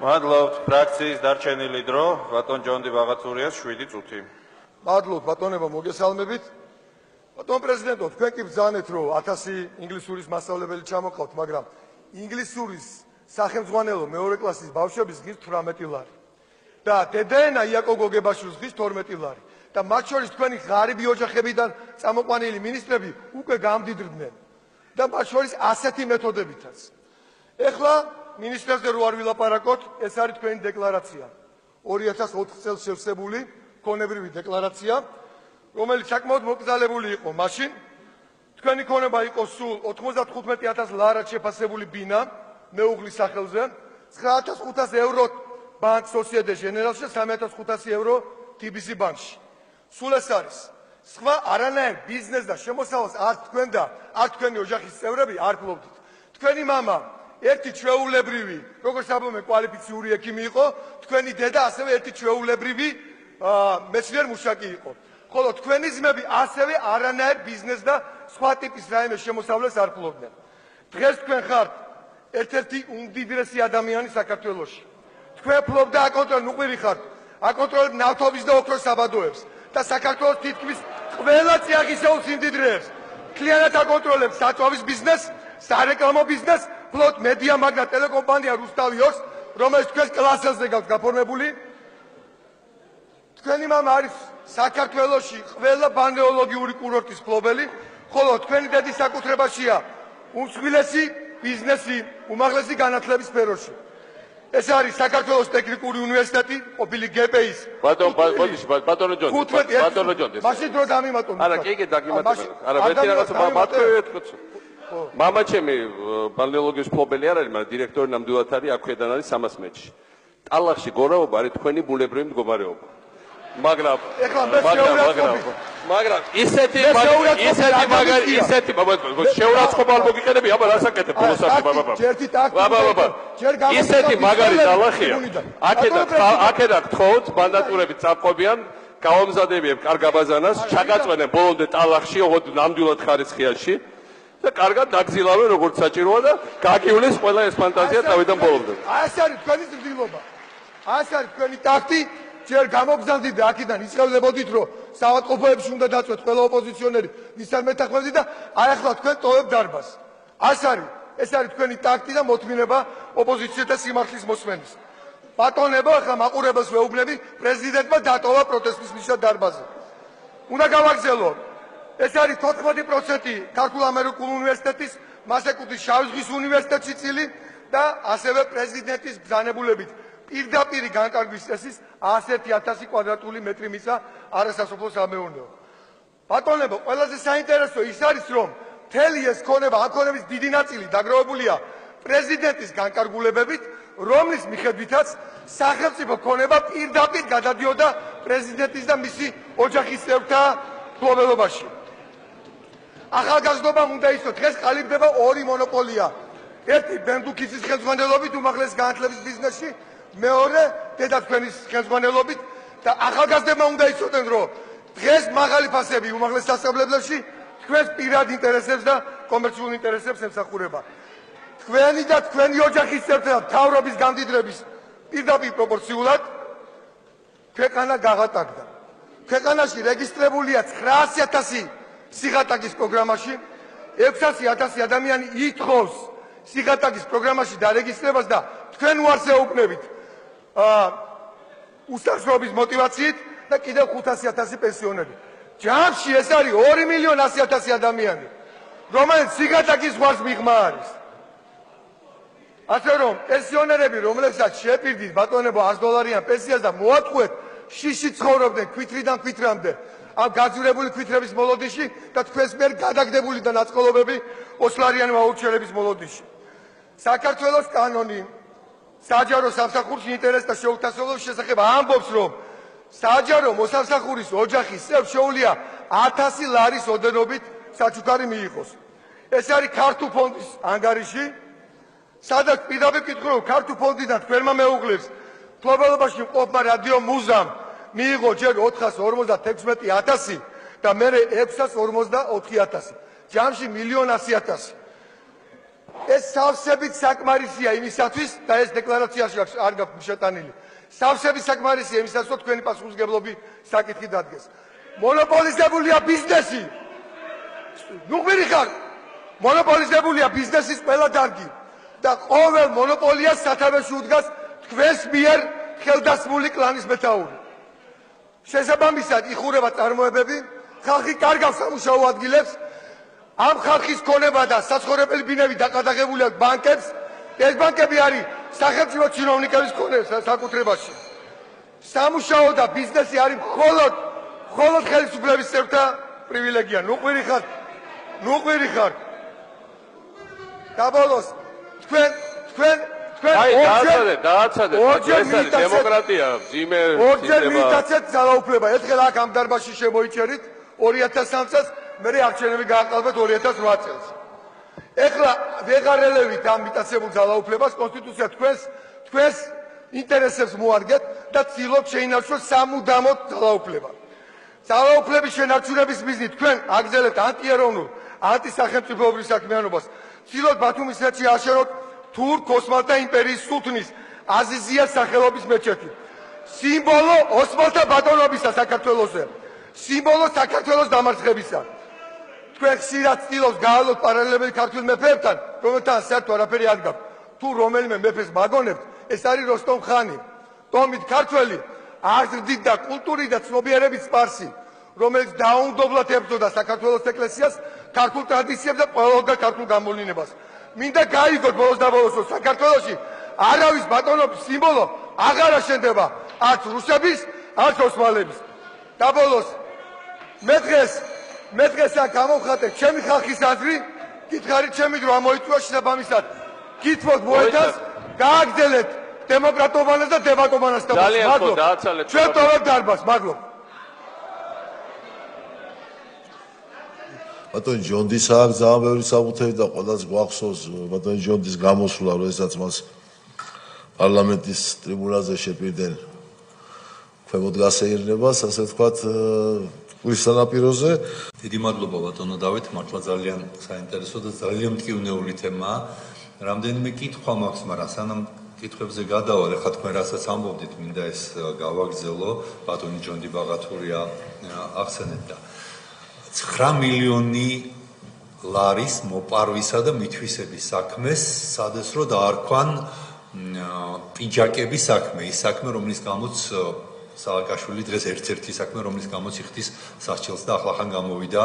მადლობთ ფრაქციის დარჩენილი დრო ბატონ ჯონდი ბაღაცურიას 7 წუთი. მადლობთ ბატონებო მოგესალმებით. ბატონ პრეზიდენტო, თქვენ კი ბრძანეთ რომ 1000 ინგლისურის მასწავლებელი ჩამოყავთ, მაგრამ ინგლისურის სახელმძღვანელო მეორე კლასის ბავშვების ღირს 18 ლარი. და დედაენა იაკობ გოგებაშვილის ღირს 12 ლარი. და მათ შორის თქვენი ღარიბი ოჯახებიდან წამოყვანილი მინისტრები უკვე გამდიდრდნენ. და მათ შორის ასეთი მეთოდებითაც. ეხლა მინისტრებზე რო არ ვილაპარაკოთ, ეს არის თქვენი დეკლარაცია. 2004 წელს შევსებული ქონებრივი დეკლარაცია, რომელიც საკმაოდ მოკრძალებული იყო მაშინ. თქვენი ქონება იყო სულ 95,000 ლარად შეფასებული ბინა მეუღლის სახელზე, 9500 ევრო ბანკ სოციედე ჟენერალში, 3500 ევრო TBC ბანკში. სულ ეს არის. სხვა არანაირ ბიზნეს და შემოსავალს არ თქვენ და არ თქვენი ოჯახის წევრები არ ფლობდით. თქვენი მამა ერთი ჩვეულებრივი, როგორც ამბობენ, კვალიფიციური ექიმი იყო, თქვენი დედა ასევე ერთი ჩვეულებრივი მეცნიერ მუშაკი იყო. ხოლო თქვენი ძმები ასევე არანაირ ბიზნეს და სხვა ტიპის რაიმე შემოსავლეს არ ფლობდნენ. დღეს თქვენ ხართ ერთ-ერთი უმდიდრესი ადამიანი საქართველოში. თქვენ ფლობ და აკონტროლებ, ნუყვირი ხართ, აკონტროლებ ნავთობის და ოქროს საბადოებს და საქართველოს თითქმის ყველა წიაღისეულ სიმდიდრეებს. მთლიანად აკონტროლებს საწვავის ბიზნესს, სარეკლამო ბიზნესს, ფლობთ მედია მაგნატ ტელეკომპანია რუსთავი-2, რომელიც თქვენს კლასელზე გაქვს გაფორმებული. თქვენი მამა არის საქართველოში ყველა ბალნეოლოგიური კურორტის ფლობელი, ხოლო თქვენი დედის საკუთრებაშია უმსხვილესი ბიზნესი უმაღლესი განათლების სფეროში. ეს არის საქართველოს ტექნიკური უნივერსიტეტი, ყოფილი გპ-ის. ბატონო ჯონდი. მაშინ დრო დამიმატონ. არა, კი, დაგიმატებია. არა, მეტი რაღაცა მათქვეოთ. მამა ჩემი ბალნეოლოგიის ფლობელი არ არის, მაგრამ დირექტორი ნამდვილად არის, აქვედან არის 300 მეტრში. ტალახში გორაობა არის თქვენი ბუნებრივი მდგომარეობა. მაგრამ ისეთი შეურაცხყოფა არ მოგიყენები, აბა რას აკეთებ ბოლოსაკი ბაბა. ისეთი მაგარი ტალახია. აქედან გთხოვთ მანდატურებით წავყობიან, გავამზადებიებ კარგ აბაზანას, ჩაგაწვენენ ბოლომდე ტალახში, ოღონდ ნამდვილად ხარისხიაში. და კარგად დაგზილავენ როგორც საჭიროა და გაგივლის ყველა ეს ფანტაზია თავიდან ბოლომდე. აი ეს არის თქვენი ცდილობა. აი ეს არის თქვენი ტაქტი. ჯერ გამოგზავნდით და აქედან იწყებლებოდით რომ საავადმყოფოებში უნდა დაწვეთ ყველა ოპოზიციონერი, ვისაც მეთანხმებდით და აი ახლა თქვენ ტოვებთ დარბაზს. ეს არის თქვენი ტაქტი და მოთმინება ოპოზიციას და სიმართლის მოსმენის. ბატონებო, ახლა მაყურებელს ვეუბნები, პრეზიდენტმა დატოვა პროტესტის ნიშნად დარბაზი. უნდა გავაგზავნოთ. ეს არის 14% ქართულ ამერიკულ უნივერსიტეტის, მას ეკუთვნის შავი ზღვის უნივერსიტეტში წილი და ასევე პრეზიდენტის ბრძანებულებით პირდაპირი განკარგვის წესის 101,000 კვადრატული მეტრი მისცა არასასოფლო სამეურნეო. ბატონებო, ყველაზე საინტერესო ის არის, რომ მთელი ეს ქონება, ამ ქონების დიდი ნაწილი დაგროვებულია პრეზიდენტის განკარგულებებით, რომლის მიხედვითაც სახელმწიფო ქონება პირდაპირ გადადიოდა პრეზიდენტის და მისი ოჯახის წევრთა ფლობელობაში. ახალგაზრდობამ უნდა იცნოთ, დღეს ყალიბდება ორი მონოპოლია. ერთი ბენდუქიცის ხელმძღვანელობით უმაღლეს განათლების ბიზნესში, მეორე დედა თქვენის ხელმძღვანელობით და ახალგაზრდებმა უნდა იცოდნენ, რომ დღეს მაღალი ფასები უმაღლეს სასწავლებლებში თქვენს პირად ინტერესებს და კომერციულ ინტერესებს ემსახურება. თქვენი და თქვენი ოჯახის წევრთა მთავრობის გამდიდრების პირდაპირ პროპორციულად ქვეყანა გაღატაკდა. ქვეყანაში რეგისტრებულია 900,000 სიღატაკის პროგრამაში, 600,000 ადამიანი ითხოვს სიღატაკის პროგრამაში დარეგისტრებას და თქვენ უარსეუბნებით უსახსრობის მოტივაციით და კიდევ 500,000 პენსიონერი. ჯამში ეს არის 2,100,000 ადამიანი, რომელიც სიღატაკის ზღვას მიღმა არის. ასე რომ პენსიონერები, რომლებსაც შეპირდით ბატონებო $100 პენსიას და მოატყუეთ, შიში ცხოვრობდნენ ქვითრიდან ქვითრამდე. ამ გაძვირებული ქვითრების მოლოდინში და თქვენს მიერ გადაგდებული და ნაწყობები $20 ვაუჩერების მოლოდინში. საქართველოს კანონი საჯარო სამსახურში ინტერესთა შეუთავსებლობის შესახებ ამბობს, რომ საჯარო მოსამსახურის ოჯახის წევრს შეუძლია 1000 ლარის ოდენობით საჩუქარი მიიღოს. ეს არის ქართულ ფონდის ანგარიში, სადაც პირდაპირ კითხულობ ქართულ ფონდიდან თქვენმა მეუღლეს ფლობელობაში მყოფმა რადიო მუზამ მიიღო ჯერ 456,000 და მერე 644,000. ჯამში 1,100,000. ეს სავსებით საკმარისია იმისათვის და ეს დეკლარაციაში არ გაქვს შეტანილი. სავსებით საკმარისია იმისათვის, რომ თქვენი პასუხისმგებლობის საკითხი დადგეს. მონოპოლიზებულია ბიზნესი. ნუ მერიხარ. მონოპოლიზებულია ბიზნესის ყველა დარგი და ყოველ მონოპოლიას სათავეში უდგას თქვენს მიერ ხელდასმული კლანის მეთაური. შესაბამისად იხურება წარმოებები, ხალხი კარგავს სამუშაო ადგილებს, ამ ხალხის ქონება და საცხოვრებელი ბინები დაყადაღებული აქვს ბანკებს, ეს ბანკები არის სახელმწიფო ჩინოვნიკების საკუთრებაში. სამუშაო და ბიზნესი არის მხოლოდ ხელისუფლების წევრთა პრივილეგია. ნუ ყვირი ხართ. დაბოლოს თქვენ დააცადეთ ეს არის დემოკრატია მძიმე ორჯერ მიიტაცეთ ძალაუფლება. ერთხელ აქ ამ დარბაზში შემოიჭერით 2003 წელს, მერე არჩევნები გააყალბეთ 2008 წელს. ეხლა ვეღარ ელევით ამ მიტაცებულ ძალაუფლებას, კონსტიტუცია თქვენს ინტერესებს მოადგეთ და ცდილობთ შეინარჩუნოთ სამუდამოდ ძალაუფლება. ძალაუფლების შენარჩუნების მიზნით თქვენ აგრძელებთ ანტიეროვნულ, ანტისახელმწიფოებრივ საქმიანობას. ცდილობთ ბათუმის მეჩეთში აშენოთ თურქ-ოსმალთა იმპერიის სულთნის აზიზიას სახელობის მეჩეთი. სიმბოლო ოსმალთა ბატონობისა საქართველოზე. სიმბოლო საქართველოს დამარცხებისა. თქვენ ხშირად ცდილობთ გაავლოთ პარალელები ქართულ მეფეებთან, რომელთან საერთო არაფერი არ გაქვთ. თუ რომელიმე მეფეს მაგონებთ, ეს არის როსტომ ხანი. ტომით ქართველი, აღზრდით და კულტურით და ცნობიერებით სპარსი, რომელიც დაუნდობლად ებრძოდა საქართველოს ეკლესიას, ქართულ ტრადიციებს და ყოველგვარ ქართულ გამოვლინებას. მინდა გაიგოთ ბოლოს და ბოლოს, რომ საქართველოში არავის ბატონობის სიმბოლო აღარ აშენდება, არც რუსების, არც ოსმალების. და ბოლოს მე დღეს აქ გამოვხატე ჩემი ხალხის აზრი, გითხარით ჩემი დრო ამოიწურა შესაბამისად. გითხოვთ მოედანს, გააგრძელეთ დემოკრატობანას და დებატობანას და დააცალეთ. ჩვენ ტოვებთ დარბაზს, მადლობა. ბატონი ჯონდის აქვს ძალიან ბევრი საკუთრება და ყველას გვახსოვს ბატონი ჯონდის გამოსვლა, როდესაც მას პარლამენტის ტრიბუნაზე შეპირდნენ ქვემოთ გასეირნებას, ასე ვთქვათ, ტყვის სანაპიროზე. დიდი მადლობა ბატონო დავით, მართლა ძალიან საინტერესო და ძალიან მტკივნეული თემაა. რამდენიმე კითხვა მაქვს, მაგრამ სანამ კითხვებზე გადავალ, ახლა თქვენ რასაც ამბობდით, მინდა ეს გავაგრძელო, ბატონი ჯონდი ბაღათურია ახსენეთ და 9 მილიონი ლარის მოპარვისა და მითვისების საქმეს სადესრო დაარქვან პიჯაკების საქმე, ის საქმე, რომლის გამოც სააკაშვილი დღეს ერთ-ერთი საქმე, რომლის გამოც იხდის სასჯელს და ახლახან გამოვიდა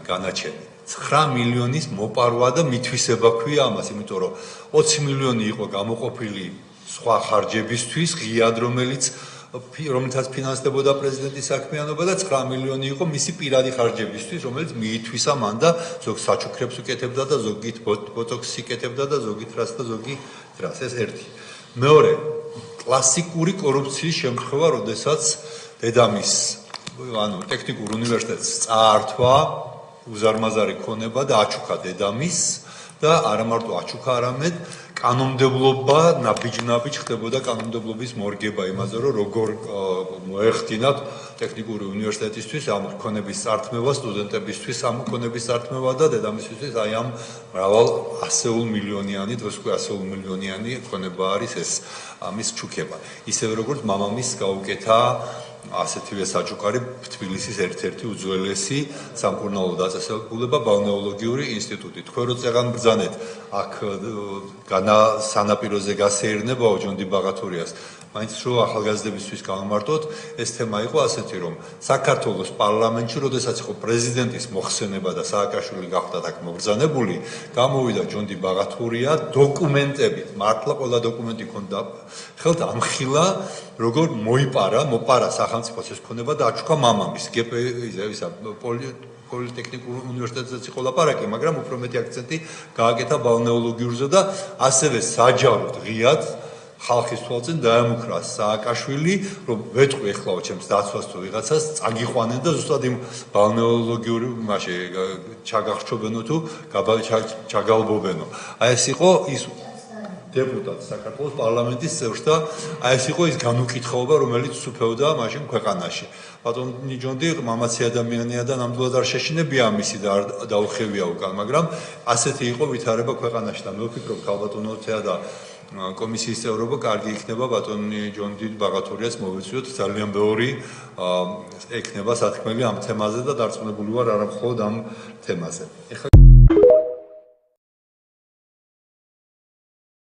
განაჩენი. 9 მილიონის მოპარვა და მითვისება ქვია ამას, იმიტომ რომ 20 მილიონი იყო გამოყოფილი სხვა ხარჯებისთვის, ღიად რომელთაც ფინანსდებოდა პრეზიდენტის საქმიანობა და 9 მილიონი იყო მისი პირადი ხარჯებისთვის, რომელიც მიითვისა მან და ზოგ საჩუქრებს უკეთებდა და ზოგით ბოტოქსს იკეთებდა და ზოგით რას და ზოგი რას. ეს ერთი. მეორე, კლასიკური კორუფციის შემთხვევა, როდესაც დედამის, ტექნიკურ უნივერსიტეტს წაართვა უზარმაზარი ქონება და აჩუქა დედამის და არა მარტო აჩუქა, არამედ კანონმდებლობა ნაბიჯ-ნაბიჯ ხდებოდა კანონმდებლობის მორგება იმაზე, რომ როგორ მოეხდინათ ტექნიკური უნივერსიტეტისთვის ამ ქონების წართმევა, სტუდენტებისთვის ამ ქონების წართმევა და დედამისისთვის აი ამ მრავალ ასეულ მილიონიანი, დღეს უკვე ასეულ მილიონიანი ქონება არის ეს ამის ჩუქება. ისევე როგორც მამამისს გაუკეთა ასეთივე საჩუქარი თბილისის ერთ-ერთი უძველესი სამკურნალო დაწესებულება ბალნეოლოგიური ინსტიტუტი. თქვენ რო წეღან ბრძანეთ აქ სანაპიროზე გასეირნებაო ჯონდი ბაღათურიას, მაინც რო ახალგაზრდებისთვის გავამარტოთ, ეს თემა იყო ასეთი, რომ საქართველოს პარლამენტში, როდესაც იყო პრეზიდენტის მოხსენება და სააკაშვილი გახდა აქ მობრძანებული, გამოვიდა ჯონდი ბაღათურია დოკუმენტებით, მართლა ყველა დოკუმენტი ქონდა ხელთ ამხილა, როგორ მოპარა სახელმწიფოს ეს ქონება და აჩუქა მამამის პოლიტექნიკურ უნივერსიტეტზეც იყო ლაპარაკი, მაგრამ უფრო მეტი აქცენტი გააკეთა ბალნეოლოგიურზე და ასევე საჯაროდ ღიად ხალხის თვალწინ დაემუქრა სააკაშვილი, რომ ვეთყვი ეხლაო ჩემს დაცვას თუ ვიღაცას წაგიყვანენ და ზუსტად იმ ბალნეოლოგიური მასე ჩაგახშობენო თუ ჩაგალბობენო. აი ეს იყო ის დეპუტატს, საქართველოს პარლამენტის წევრს და აი ეს იყო ის განუკითხაობა, რომელიც სუფევდა მაშინ ქვეყანაში. ბატონ ნიჯონდი მამაცი ადამიანია და ნამდვილად არ შეშინებია ამისი და არ დაუხევია უკან, მაგრამ ასეთი იყო ვითარება ქვეყანაში და მე ვფიქრობ ქალბატონოთია და კომისიის წევრობა კარგი იქნება ბატონი ჯონდი ბაღათურიას მოვეცვიოთ ძალიან ბევრი ექნება სათქმელი ამ თემაზე და დარწმუნებული ვარ არა მხოლოდ ამ თემაზე.